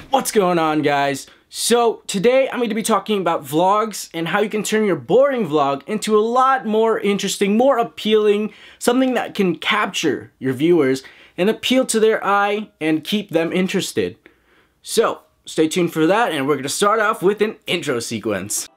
What's going on, guys? So today I'm going to be talking about vlogs and how you can turn your boring vlog into a lot more interesting, more appealing, something that can capture your viewers and appeal to their eye and keep them interested. So stay tuned for that, and we're going to start off with an intro sequence.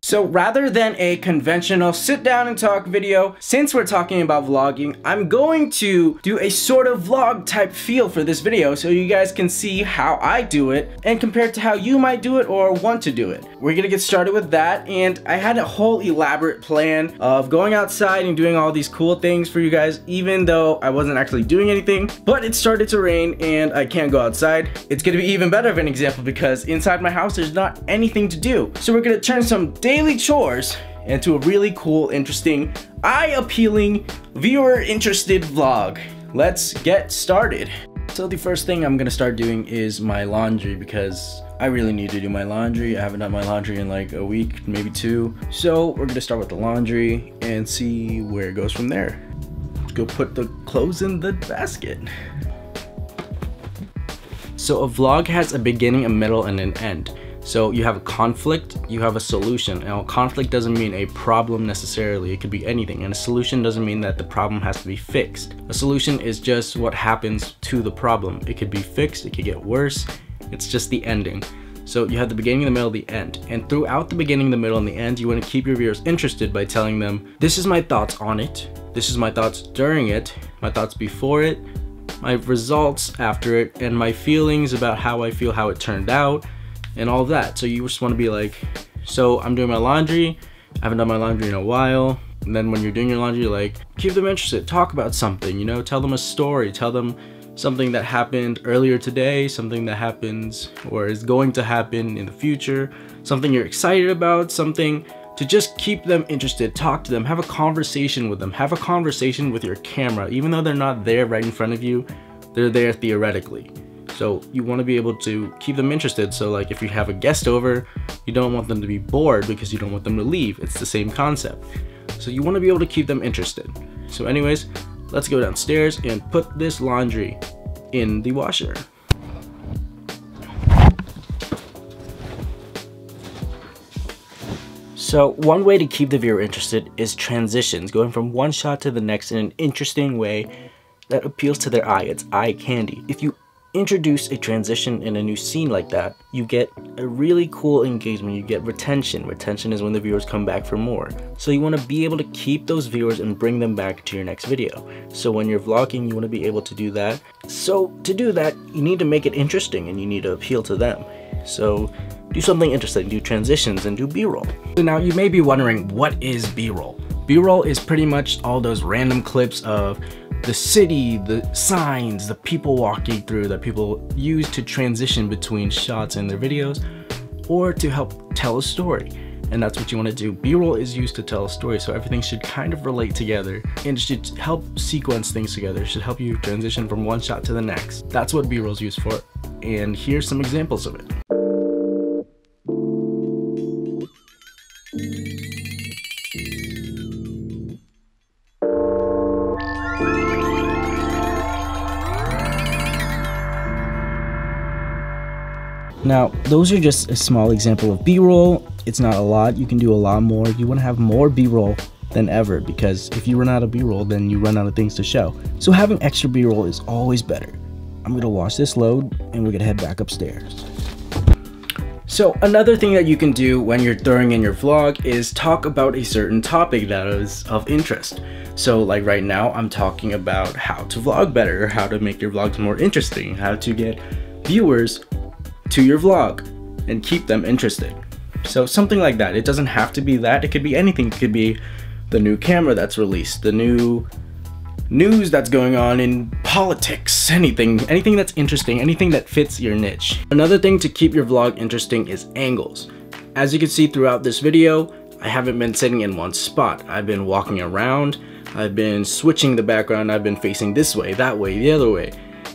So rather than a conventional sit down and talk video, since we're talking about vlogging, I'm going to do a sort of vlog type feel for this video so you guys can see how I do it and compare it to how you might do it or want to do it. We're gonna get started with that, and I had a whole elaborate plan of going outside and doing all these cool things for you guys, even though I wasn't actually doing anything. But it started to rain and I can't go outside. It's gonna be even better of an example because inside my house there's not anything to do. So we're gonna turn some daily chores into a really cool, interesting, eye-appealing, viewer-interested vlog. Let's get started. So the first thing I'm gonna start doing is my laundry because I really need to do my laundry. I haven't done my laundry in like a week, maybe two. So we're gonna start with the laundry and see where it goes from there. Let's go put the clothes in the basket. So a vlog has a beginning, a middle, and an end. So you have a conflict, you have a solution. Now, conflict doesn't mean a problem necessarily, it could be anything. And a solution doesn't mean that the problem has to be fixed. A solution is just what happens to the problem. It could be fixed, it could get worse, it's just the ending. So you have the beginning, the middle, the end. And throughout the beginning, the middle, and the end, you want to keep your viewers interested by telling them, this is my thoughts on it, this is my thoughts during it, my thoughts before it, my results after it, and my feelings about how I feel, how it turned out, and all of that. So you just want to be like, so I'm doing my laundry, I haven't done my laundry in a while. And then when you're doing your laundry, like, keep them interested, talk about something, you know, tell them a story, tell them something that happened earlier today, something that happens or is going to happen in the future, something you're excited about, something to just keep them interested. Talk to them, have a conversation with them, have a conversation with your camera. Even though they're not there right in front of you, they're there theoretically. So you want to be able to keep them interested. So like if you have a guest over, you don't want them to be bored because you don't want them to leave. It's the same concept. So you want to be able to keep them interested. So anyways, let's go downstairs and put this laundry in the washer. So one way to keep the viewer interested is transitions, going from one shot to the next in an interesting way that appeals to their eye. It's eye candy. If you introduce a transition in a new scene like that, you get a really cool engagement, you get retention. Retention is when the viewers come back for more. So you want to be able to keep those viewers and bring them back to your next video. So when you're vlogging, you want to be able to do that. So to do that, you need to make it interesting and you need to appeal to them. So do something interesting, do transitions and do B-roll. So now you may be wondering, what is B-roll? B-roll is pretty much all those random clips of the city, the signs, the people walking through that people use to transition between shots in their videos or to help tell a story. And that's what you want to do. B-roll is used to tell a story, so everything should kind of relate together and should help sequence things together. It should help you transition from one shot to the next. That's what B-roll is used for, and here's some examples of it. Now, those are just a small example of B-roll. It's not a lot. You can do a lot more. You want to have more B-roll than ever, because if you run out of B-roll, then you run out of things to show. So having extra B-roll is always better. I'm going to wash this load and we're going to head back upstairs. So another thing that you can do when you're throwing in your vlog is talk about a certain topic that is of interest. So like right now, I'm talking about how to vlog better, how to make your vlogs more interesting, how to get viewers to your vlog and keep them interested. So something like that. It doesn't have to be that. It could be anything. It could be the new camera that's released, the new news that's going on in politics, anything that's interesting, anything that fits your niche. Another thing to keep your vlog interesting is angles. As you can see throughout this video, I haven't been sitting in one spot. I've been walking around, I've been switching the background, I've been facing this way, that way, the other way.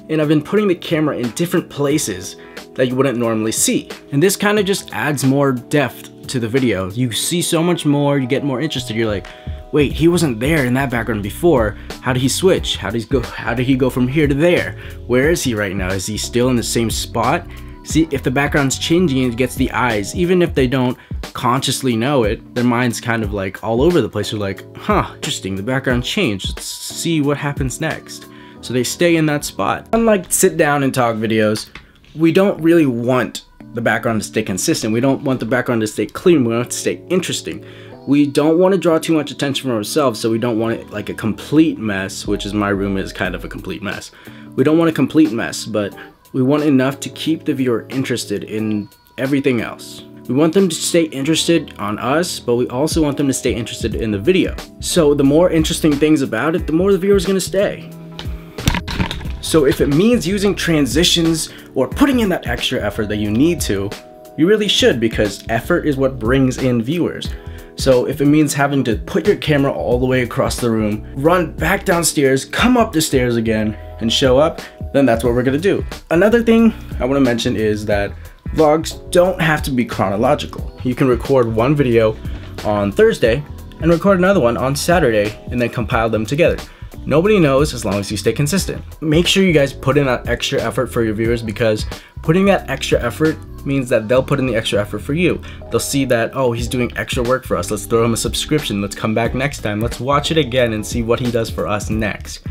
And I've been putting the camera in different places that you wouldn't normally see. And this kind of just adds more depth to the video. You see so much more, you get more interested. You're like, wait, he wasn't there in that background before. How did he switch? How did he go from here to there? Where is he right now? Is he still in the same spot? See, if the background's changing, it gets the eyes. Even if they don't consciously know it, their mind's kind of like all over the place. They're like, huh, interesting, the background changed. Let's see what happens next. So they stay in that spot. Unlike sit down and talk videos, we don't really want the background to stay consistent. We don't want the background to stay clean. We want it to stay interesting. We don't want to draw too much attention from ourselves, so we don't want it like a complete mess, which is my room is kind of a complete mess. We don't want a complete mess, but we want enough to keep the viewer interested in everything else. We want them to stay interested on us, but we also want them to stay interested in the video. So the more interesting things about it, the more the viewer's gonna stay. So if it means using transitions or putting in that extra effort that you need to, you really should, because effort is what brings in viewers. So if it means having to put your camera all the way across the room, run back downstairs, come up the stairs again, and show up, then that's what we're gonna do. Another thing I wanna mention is that vlogs don't have to be chronological. You can record one video on Thursday and record another one on Saturday and then compile them together. Nobody knows as long as you stay consistent. Make sure you guys put in that extra effort for your viewers, because putting that extra effort means that they'll put in the extra effort for you. They'll see that, oh, he's doing extra work for us. Let's throw him a subscription. Let's come back next time. Let's watch it again and see what he does for us next.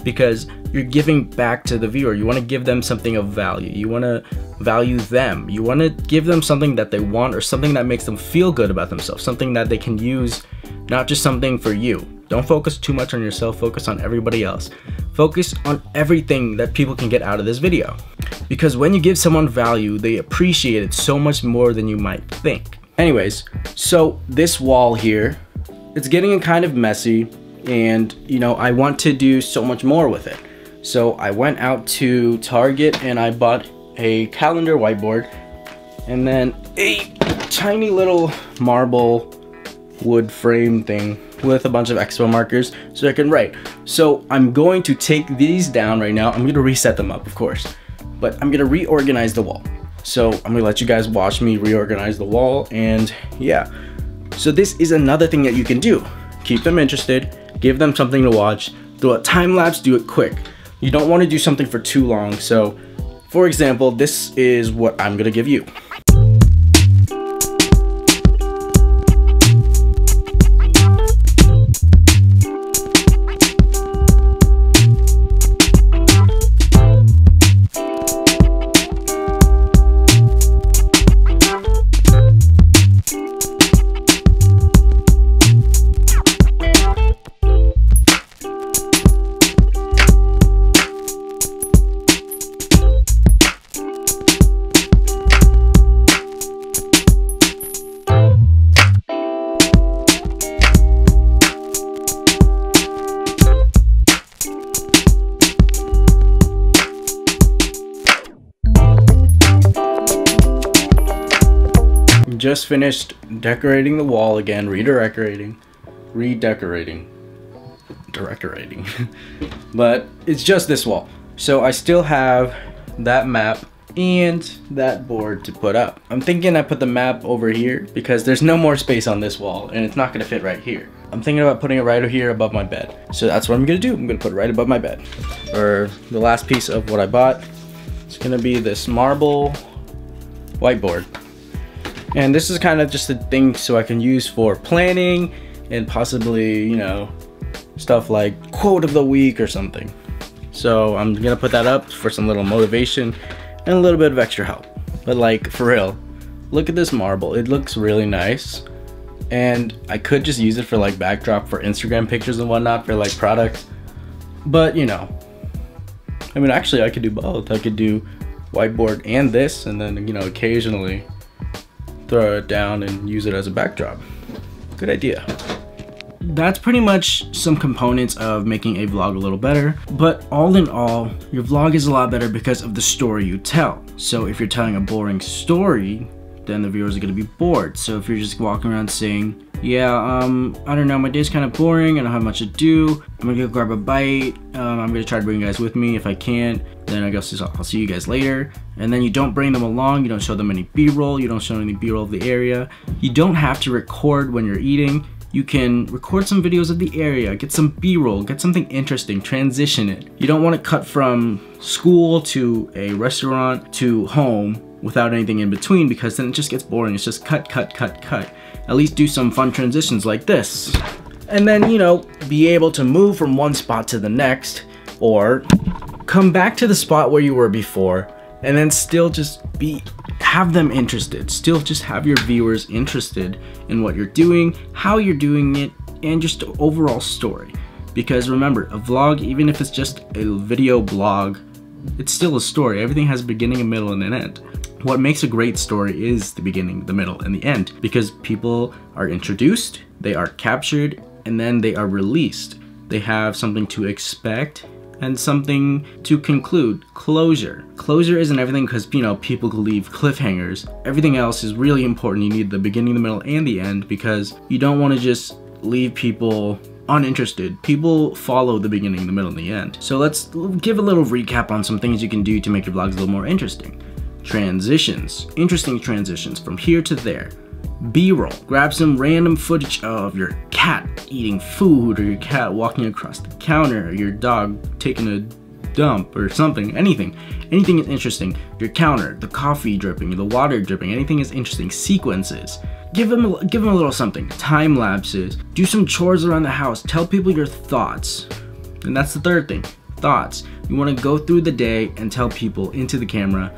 Because you're giving back to the viewer. You want to give them something of value. You want to value them. You want to give them something that they want, or something that makes them feel good about themselves. Something that they can use, not just something for you. Don't focus too much on yourself. Focus on everybody else. Focus on everything that people can get out of this video. Because when you give someone value, they appreciate it so much more than you might think. Anyways, so this wall here, it's getting kind of messy. And you know, I want to do so much more with it. So I went out to Target and I bought a calendar whiteboard and then a tiny little marble wood frame thing with a bunch of expo markers so I can write. So I'm going to take these down right now. I'm going to reset them up, of course, but I'm going to reorganize the wall. So I'm going to let you guys watch me reorganize the wall. And yeah, so this is another thing that you can do. Keep them interested. Give them something to watch. Do a time lapse, do it quick. You don't want to do something for too long. So for example, this is what I'm gonna give you. Just finished decorating the wall again, redecorating, but it's just this wall. So I still have that map and that board to put up. I'm thinking I put the map over here because there's no more space on this wall and it's not gonna fit right here. I'm thinking about putting it right over here above my bed. So that's what I'm gonna do. I'm gonna put it right above my bed. Or the last piece of what I bought, it's gonna be this marble whiteboard. And this is kind of just a thing so I can use for planning and possibly, you know, stuff like quote of the week or something. So I'm gonna put that up for some little motivation and a little bit of extra help. But like, for real, look at this marble. It looks really nice. And I could just use it for like backdrop for Instagram pictures and whatnot for like products. But you know, I mean, actually I could do both. I could do whiteboard and this, and then, you know, occasionally throw it down and use it as a backdrop. Good idea. That's pretty much some components of making a vlog a little better, but all in all, your vlog is a lot better because of the story you tell. So if you're telling a boring story, then the viewers are gonna be bored. So if you're just walking around saying, yeah, I don't know, my day's kind of boring, I don't have much to do, I'm gonna go grab a bite, I'm gonna try to bring you guys with me. If I can't, then I guess I'll see you guys later. And then you don't bring them along, you don't show them any B-roll, you don't show any B-roll of the area. You don't have to record when you're eating. You can record some videos of the area, get some B-roll, get something interesting, transition it. You don't want to cut from school to a restaurant to home without anything in between, because then it just gets boring. It's just cut, cut, cut, cut. At least do some fun transitions like this. And then, you know, be able to move from one spot to the next, or come back to the spot where you were before, and then still just have them interested. Still just have your viewers interested in what you're doing, how you're doing it, and just the overall story. Because remember, a vlog, even if it's just a video blog, it's still a story. Everything has a beginning, a middle, and an end. What makes a great story is the beginning, the middle, and the end, because people are introduced, they are captured, and then they are released. They have something to expect and something to conclude. Closure. Closure isn't everything, because, you know, people could leave cliffhangers. Everything else is really important. You need the beginning, the middle, and the end, because you don't want to just leave people uninterested. People follow the beginning, the middle, and the end. So let's give a little recap on some things you can do to make your vlogs a little more interesting. Transitions. Interesting transitions from here to there. B-roll. Grab some random footage of your cat eating food, or your cat walking across the counter, or your dog taking a dump, or something. Anything is interesting. Your counter, the coffee dripping, the water dripping, anything is interesting. Sequences. Give them a little something. Time lapses. Do some chores around the house. Tell people your thoughts. And that's the third thing. Thoughts. You want to go through the day and tell people into the camera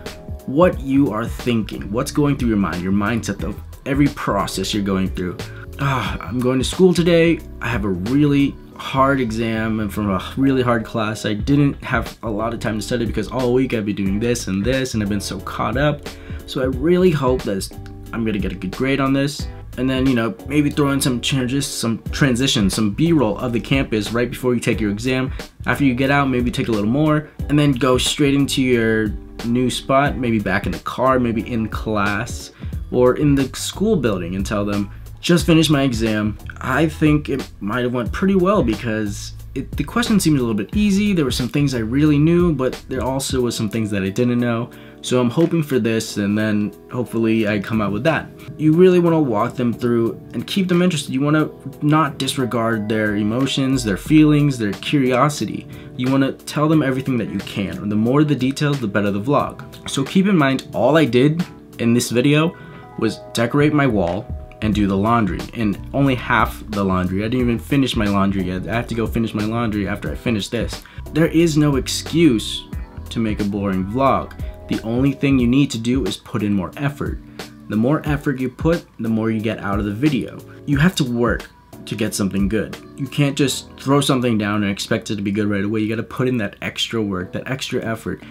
what you are thinking, what's going through your mind, your mindset of every process you're going through. I'm going to school today. I have a really hard exam and from a really hard class. I didn't have a lot of time to study because all week I've been doing this and this, and I've been so caught up. So I really hope that I'm gonna get a good grade on this. And then, you know, maybe throw in some changes, some transitions, some B-roll of the campus right before you take your exam. After you get out, maybe take a little more, and then go straight into your new spot, maybe back in the car, maybe in class, or in the school building, and tell them, just finished my exam. I think it might have went pretty well, because the question seemed a little bit easy. There were some things I really knew, but there also was some things that I didn't know. So I'm hoping for this, and then hopefully I come out with that. You really want to walk them through and keep them interested. You want to not disregard their emotions, their feelings, their curiosity. You want to tell them everything that you can. And the more the details, the better the vlog. So keep in mind, all I did in this video was decorate my wall and do the laundry, and only half the laundry. I didn't even finish my laundry yet. I have to go finish my laundry after I finish this. There is no excuse to make a boring vlog. The only thing you need to do is put in more effort. The more effort you put, the more you get out of the video. You have to work to get something good. You can't just throw something down and expect it to be good right away. You gotta put in that extra work, that extra effort.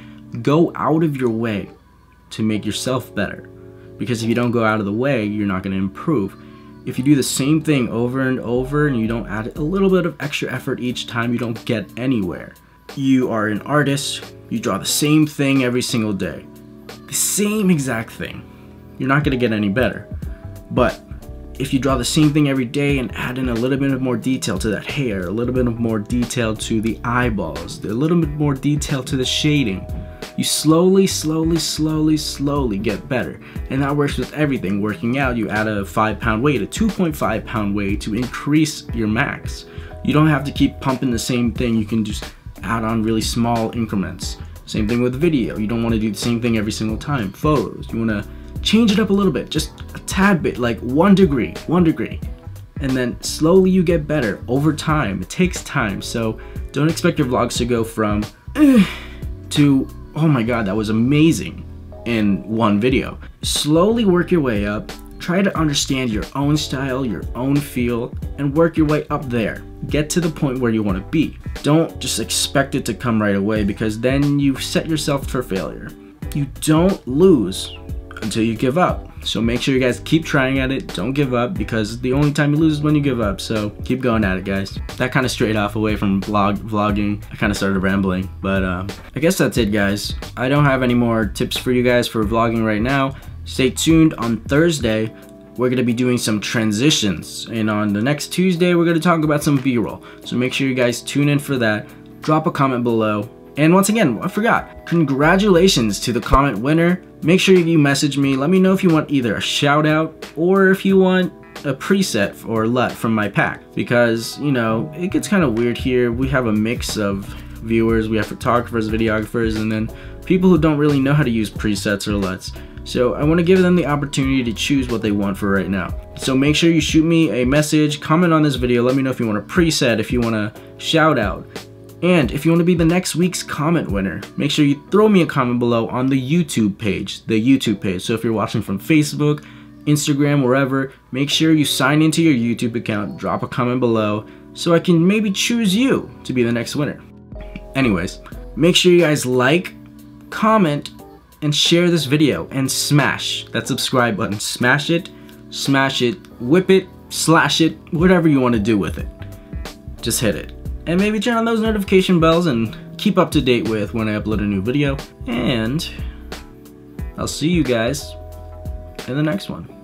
Go out of your way to make yourself better. Because if you don't go out of the way, you're not gonna improve. If you do the same thing over and over and you don't add a little bit of extra effort each time, you don't get anywhere. You are an artist, you draw the same thing every single day. The same exact thing. You're not gonna get any better. But if you draw the same thing every day and add in a little bit of more detail to that hair, a little bit of more detail to the eyeballs, a little bit more detail to the shading, you slowly get better. And that works with everything. Working out, you add a 5-pound weight, a 2.5-pound weight to increase your max. You don't have to keep pumping the same thing. You can just add on really small increments. Same thing with video. You don't want to do the same thing every single time. Photos, you want to change it up a little bit, just a tad bit, like 1 degree. And then slowly you get better over time. It takes time, so don't expect your vlogs to go from to, oh my god, that was amazing in one video. Slowly work your way up. Try to understand your own style, your own feel, and work your way up there. Get to the point where you want to be. Don't just expect it to come right away, because then you set yourself for failure. You don't lose until you give up. So make sure you guys keep trying at it. Don't give up, because the only time you lose is when you give up. So keep going at it, guys. That kind of strayed off away from vlogging. I kind of started rambling, but I guess that's it, guys. I don't have any more tips for you guys for vlogging right now. Stay tuned on Thursday. We're going to be doing some transitions, and on the next Tuesday we're going to talk about some B-roll. So make sure you guys tune in for that. Drop a comment below. And once again, I forgot, congratulations to the comment winner. Make sure you message me. Let me know if you want either a shout out or if you want a preset or LUT from my pack, because you know it gets kind of weird here. We have a mix of viewers. We have photographers, videographers, and then people who don't really know how to use presets or LUTs. So I want to give them the opportunity to choose what they want for right now. So make sure you shoot me a message, comment on this video, let me know if you want a preset, if you want a shout out, and if you want to be the next week's comment winner. Make sure you throw me a comment below on the YouTube page, So if you're watching from Facebook, Instagram, wherever, make sure you sign into your YouTube account, drop a comment below, so I can maybe choose you to be the next winner. Anyways, make sure you guys like, comment, and share this video, and smash that subscribe button. Smash it, whip it, slash it, whatever you want to do with it. Just hit it. And maybe turn on those notification bells and keep up to date with when I upload a new video. And I'll see you guys in the next one.